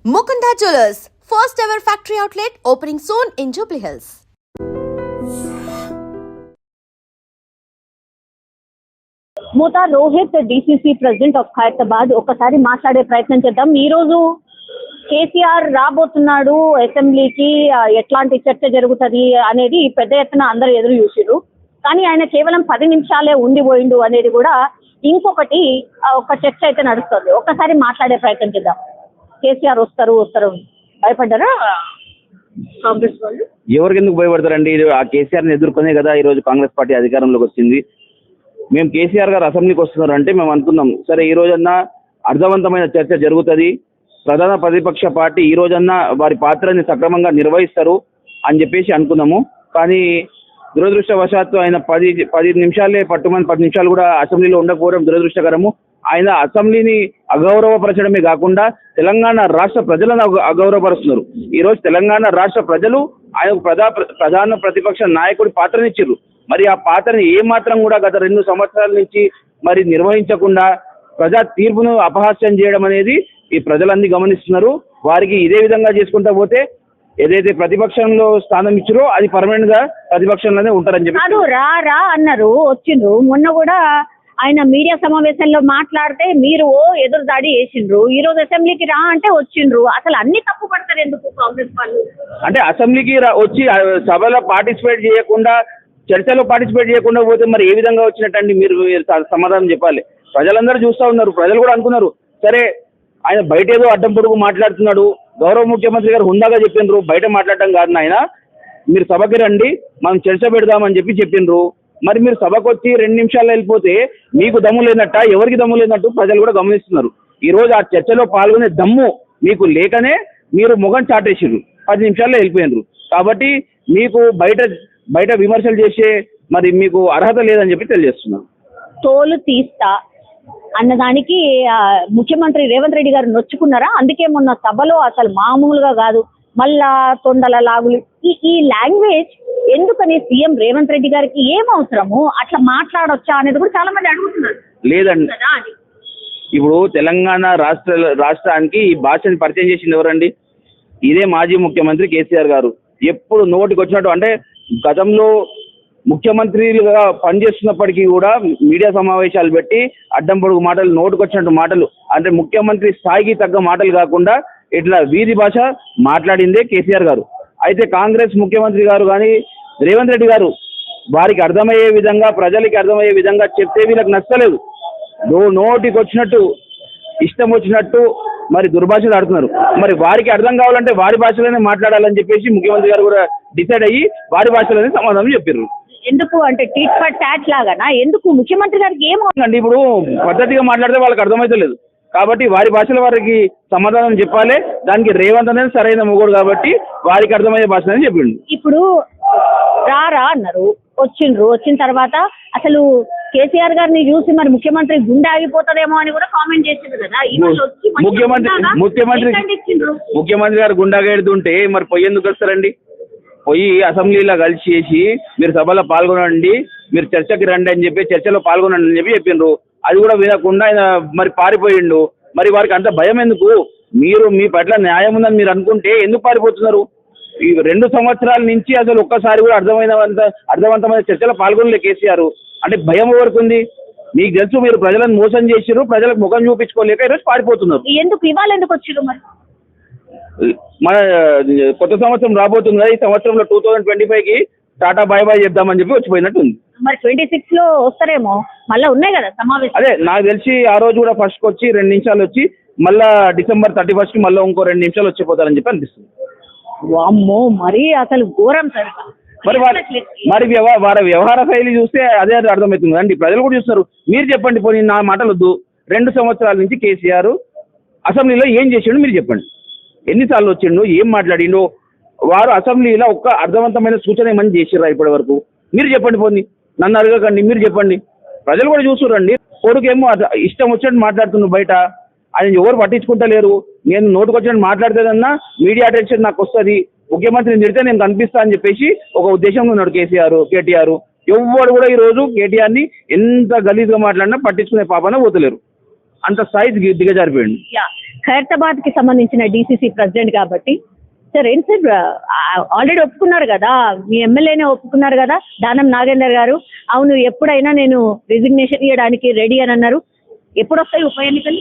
Mukunda Jewelers, first ever factory outlet opening soon in Jubilee Hills. Mootha Rohit DCC president of Khairatabad ఒకసారి మాట్లాడే ప్రయత్నం చేద్దాం. ఈ రోజు కేసీఆర్ రాబోతున్నాడు అసెంబ్లీకి, ఎట్లాంటి చర్చ జరుగుతుంది అనేది పెద్ద ఎత్తున అందరూ ఎదురు చూసిరు. కానీ ఆయన కేవలం 10 నిమిషాలే ఉండిపోయిండు అనేది కూడా ఇంకొకటి ఒక చర్చ అయితే నడుస్తుంది. ఒక్కసారి మాట్లాడే ప్రయత్నం చేద్దాం. కేసీఆర్ వస్తారు భయపడ్డారా కాంగ్రెస్ వాళ్ళు? ఎవరికి ఎందుకు భయపడతారండి? ఆ కేసీఆర్ని ఎదుర్కొనే కదా ఈరోజు కాంగ్రెస్ పార్టీ అధికారంలోకి వచ్చింది. మేము కేసీఆర్ గారు అసెంబ్లీకి వస్తున్నారు అంటే మేము అనుకున్నాం, సరే ఈ రోజన్నా అర్థవంతమైన చర్చ జరుగుతుంది, ప్రధాన ప్రతిపక్ష పార్టీ ఈ రోజన్నా వారి పాత్రని సక్రమంగా నిర్వహిస్తారు అని చెప్పేసి అనుకున్నాము. కానీ దురదృష్టవశాత్తు ఆయన 10 నిమిషాలే పట్టుమని 10 నిమిషాలు కూడా అసెంబ్లీలో ఉండకపోవడం దురదృష్టకరము. ఆయన అసెంబ్లీని అగౌరవపరచడమే కాకుండా తెలంగాణ రాష్ట్ర ప్రజలను అగౌరవపరుస్తున్నారు. ఈరోజు తెలంగాణ రాష్ట్ర ప్రజలు ఆయన ప్రధాన ప్రతిపక్ష నాయకుడి పాత్రనిచ్చారు. మరి ఆ పాత్రని ఏమాత్రం కూడా గత 2 సంవత్సరాల నుంచి మరి నిర్వహించకుండా ప్రజా తీర్పును అపహాస్యం చేయడం అనేది ఈ ప్రజలన్నీ గమనిస్తున్నారు. వారికి ఇదే విధంగా చేసుకుంటా పోతే ఏదైతే ప్రతిపక్షంలో స్థానం ఇచ్చారో అది పర్మనెంట్ గా ప్రతిపక్షంలోనే ఉంటారని చెప్పి రా అన్నారు, వచ్చిండ్రు. మొన్న కూడా ఆయన మీడియా సమావేశంలో మాట్లాడితే మీరు ఎదురు దాడి చేసిండ్రు. ఈ రోజు అసెంబ్లీకి రా అంటే వచ్చిండ్రు. అసలు అన్ని తప్పు పడతారు ఎందుకు కాంగ్రెస్ వాళ్ళు? అంటే అసెంబ్లీకి వచ్చి సభలో పార్టిసిపేట్ చేయకుండా, చర్చలో పార్టిసిపేట్ చేయకుండా పోతే మరి ఏ విధంగా వచ్చినట్టండి? మీరు సమాధానం చెప్పాలి. ప్రజలందరూ చూస్తూ ఉన్నారు, ప్రజలు కూడా అనుకున్నారు, సరే ఆయన బయట ఏదో అడ్డం పొడుగు మాట్లాడుతున్నాడు, గౌరవ ముఖ్యమంత్రి గారు హుందాగా చెప్పిండ్రు, బయట మాట్లాడటం కాదు ఆయన, మీరు సభకి రండి మనం చర్చ పెడదామని చెప్పిండ్రు. మరి మీరు సభకు వచ్చి 2 నిమిషాల్లో వెళ్ళిపోతే మీకు దమ్ము లేనట్ట, ఎవరికి దమ్ము లేనట్టు ప్రజలు కూడా గమనిస్తున్నారు. ఈ రోజు ఆ చర్చలో పాల్గొనే దమ్ము మీకు లేకనే మీరు ముఖం చాటేసిర్రు, 10 నిమిషాల్లో వెళ్ళిపోయినరు. కాబట్టి మీకు బయట విమర్శలు చేసే మరి మీకు అర్హత లేదని చెప్పి తెలియజేస్తున్నాను. తోలు తీస్తా అన్నదానికి ముఖ్యమంత్రి రేవంత్ రెడ్డి గారు నొచ్చుకున్నారా? అందుకే మొన్న సభలో అసలు మామూలుగా కాదు, మళ్ళా తొండల లాగులు, ఈ లాంగ్వేజ్ ఎందుకని సీఎం రేవంత్ రెడ్డి గారికి ఏం అవసరము? అట్లా మాట్లాడొచ్చా అనేది కూడా చాలా మంది అడుగుతున్నారు. లేదండి, ఇప్పుడు తెలంగాణ రాష్ట్రానికి ఈ భాషని పరిచయం చేసింది ఎవరండి? ఇదే మాజీ ముఖ్యమంత్రి కేసీఆర్ గారు. ఎప్పుడు నోటికి వచ్చినట్టు, అంటే గతంలో ముఖ్యమంత్రిగా పనిచేస్తున్నప్పటికీ కూడా మీడియా సమావేశాలు పెట్టి అడ్డం పొడుగు మాటలు, నోటికి వచ్చినట్టు మాటలు, అంటే ముఖ్యమంత్రి స్థాయికి తగ్గ మాటలు కాకుండా ఇట్లా వీధి భాష మాట్లాడిందే కేసీఆర్ గారు. అయితే కాంగ్రెస్ ముఖ్యమంత్రి గారు కానీ రేవంత్ రెడ్డి గారు వారికి అర్థమయ్యే విధంగా, ప్రజలకి అర్థమయ్యే విధంగా చెప్తే వీళ్ళకి నచ్చలేదు. నోటికి వచ్చినట్టు, ఇష్టం వచ్చినట్టు మరి దుర్భాషలు ఆడుతున్నారు. మరి వారికి అర్థం కావాలంటే వారి భాషలోనే మాట్లాడాలని చెప్పేసి ముఖ్యమంత్రి గారు కూడా డిసైడ్ అయ్యి వారి భాషలోనే సమాధానం చెప్పారు. ఎందుకు అంటే టీట్ ఫర్ టాట్ లాగానా? ఎందుకు ముఖ్యమంత్రి గారికి ఏమవుతుందండి? ఇప్పుడు పద్ధతిగా మాట్లాడితే వాళ్ళకి అర్థమైతే లేదు కాబట్టి వారి భాషలో వారికి సమాధానం చెప్పాలి. దానికి రేవంత్ అనేది సరైన మొగుడు కాబట్టి వారికి అర్థమయ్యే భాష అని చెప్పిండు. ఇప్పుడు రా అన్నారు, వచ్చిన తర్వాత అసలు కేసీఆర్ గారిని చూసి మరి ముఖ్యమంత్రి గుండె ఆగిపోతుందేమో అని కూడా కామెంట్ చేసింది కదా. ముఖ్యమంత్రి గారు గుండాగెడుతుంటే మరి పొయ్యి ఎందుకు వస్తారండి? పోయి అసెంబ్లీలో కలిసి మీరు సభలో పాల్గొనండి, మీరు చర్చకి రండి అని చెప్పి, చర్చలో పాల్గొనండి అని చెప్పిండ్రు. అది కూడా వినకుండా ఆయన మరి పారిపోయిండు. మరి వారికి అంత భయం ఎందుకు? మీరు మీ పట్ల న్యాయం ఉందని మీరు అనుకుంటే ఎందుకు పారిపోతున్నారు? ఈ 2 సంవత్సరాల నుంచి అసలు ఒక్కసారి కూడా అర్థవంతమైన చర్చలో పాల్గొనలే కేసీఆర్. అంటే భయం ఎవరికి ఉంది? మీకు తెలుసు మీరు ప్రజలను మోసం చేసిరు, ప్రజలకు ముఖం చూపించుకోలేక ఈరోజు పారిపోతున్నారు. ఎందుకు ఇవాళ ఎందుకు వచ్చిరు? మరి మన కొత్త సంవత్సరం రాబోతుంది కదా, ఈ సంవత్సరంలో 2025కి టాటా బాయ్ చెప్దామని చెప్పి వచ్చిపోయినట్టు ఉంది. మరి 26 లో వస్తారేమో, మళ్ళీ ఉన్నాయి కదా సమావేశం. అదే నాకు తెలిసి ఆ రోజు కూడా ఫస్ట్కి వచ్చి 2 నిమిషాలు వచ్చి మళ్ళా డిసెంబర్ 31కి మళ్ళీ ఇంకో 2 నిమిషాలు వచ్చిపోతారని చెప్పి అనిపిస్తుంది. వామ్మో, మరి అసలు ఘోరం సార్. మరి వారి వ్యవహార శైలి చూస్తే అదే అర్థమవుతుంది అండి. ప్రజలు కూడా చూస్తున్నారు. మీరు చెప్పండి, పోనీ నా మాటలు వద్దు. 2 సంవత్సరాల నుంచి కేసీఆర్ అసెంబ్లీలో ఏం చేసిండు మీరు చెప్పండి. ఎన్నిసార్లు వచ్చిండు, ఏం మాట్లాడిండు? వారు అసెంబ్లీలో ఒక్క అర్థవంతమైన సూచన ఏమని చేసిర్రా ఇప్పటి వరకు? మీరు చెప్పండి, పోనీ నన్ను అడగకండి, మీరు చెప్పండి. ప్రజలు కూడా చూస్తురండి. కొడుకేమో ఇష్టం వచ్చినట్టు మాట్లాడుతున్నాడు బయట, ఆయన ఎవరు పట్టించుకుంటలేరు. నేను నోటుకు వచ్చినట్టు మాట్లాడితేదన్నా మీడియా అటెన్షన్ నాకు వస్తుంది, ముఖ్యమంత్రిని తిడితే నేను కనిపిస్తా అని చెప్పేసి ఒక ఉద్దేశంలో ఉన్నాడు కేటీఆర్. ఎవ్వరు కూడా ఈరోజు కేటీఆర్ని ఎంత గలీజ్గా మాట్లాడినా పట్టించుకునే పాపన పోతలేరు. అంత స్థాయి దిగజారిపోయింది. ఖైరతాబాద్ కి సంబంధించిన డీసీసీ ప్రెసిడెంట్ కాబట్టి సార్ ఏంటి సార్ ఆల్రెడీ ఒప్పుకున్నారు కదా, మీ ఎమ్మెల్యేనే ఒప్పుకున్నారు కదా దానం నాగేందర్ గారు. అవును, ఎప్పుడైనా నేను రిజిగ్నేషన్ ఇవ్వడానికి రెడీ అని అన్నారు. ఎప్పుడు వస్తాయి ఉప ఎన్నికలు?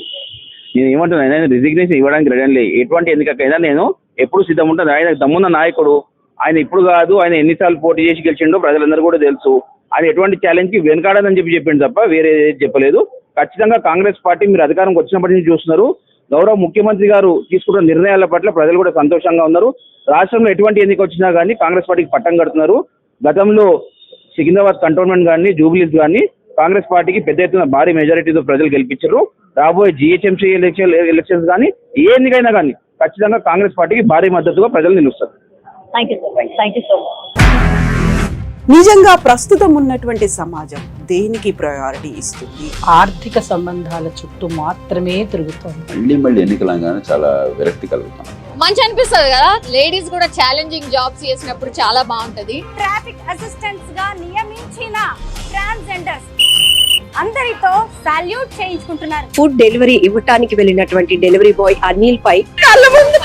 నేను ఏమంటున్నా, ఆయన రిజిగ్నేషన్ ఇవ్వడానికి రెడీ అని లేదు. ఎటువంటి ఎన్నికైనా నేను ఎప్పుడు సిద్ధం ఉంటాను. ఆయన దమ్మున్న నాయకుడు. ఆయన ఇప్పుడు కాదు, ఆయన ఎన్నిసార్లు పోటీ చేసి గెలిచిండో ప్రజలందరూ కూడా తెలుసు. ఆయన ఎటువంటి ఛాలెంజ్కి వెనకాడదని చెప్పిండు తప్ప వేరే చెప్పలేదు. ఖచ్చితంగా కాంగ్రెస్ పార్టీ మీరు అధికారంకి వచ్చినప్పటి నుంచి చూస్తున్నారు, గౌరవ ముఖ్యమంత్రి గారు తీసుకున్న నిర్ణయాల పట్ల ప్రజలు కూడా సంతోషంగా ఉన్నారు. రాష్ట్రంలో ఎటువంటి ఎన్నిక వచ్చినా కానీ కాంగ్రెస్ పార్టీకి పట్టం కడుతున్నారు. గతంలో సికింద్రాబాద్ కంటోన్మెంట్ కానీ జూబ్లీస్ కానీ కాంగ్రెస్ పార్టీకి పెద్ద ఎత్తున భారీ మెజారిటీతో ప్రజలు గెలిపించారు. రాబోయే జిహెచ్ఎంసీ ఎలక్షన్స్ కానీ ఏ ఎన్నికైనా కానీ ఖచ్చితంగా కాంగ్రెస్ పార్టీకి భారీ మద్దతుగా ప్రజలు నిలుస్తారు. Thank you sir, thank you so much. నిజంగా ప్రస్తుతం ఉన్నటువంటి సమాజం దేనికి ప్రయారిటీ ఇస్తుంది? ఆర్థిక సంబంధాల చుట్టూ మాత్రమే తిరుగుతోంది. మళ్ళీ ఎన్నికలంగానే చాలా విరక్తి కలుగుతాం. మంచి అనిపిస్తుంది కదా, లేడీస్ కూడా ఛాలెంజింగ్ జాబ్స్ చేసినప్పుడు చాలా బాగుంటది. ట్రాఫిక్ అసిస్టెంట్స్ గా నియమించిన ట్రాన్స్జెండర్స్ అందరితో సాల్యూట్ చేయించుకుంటున్నారు. ఫుడ్ డెలివరీ ఇవ్వటానికి వెళ్ళినటువంటి డెలివరీ బాయ్ అనిల్ పై కళ్ళ ముందు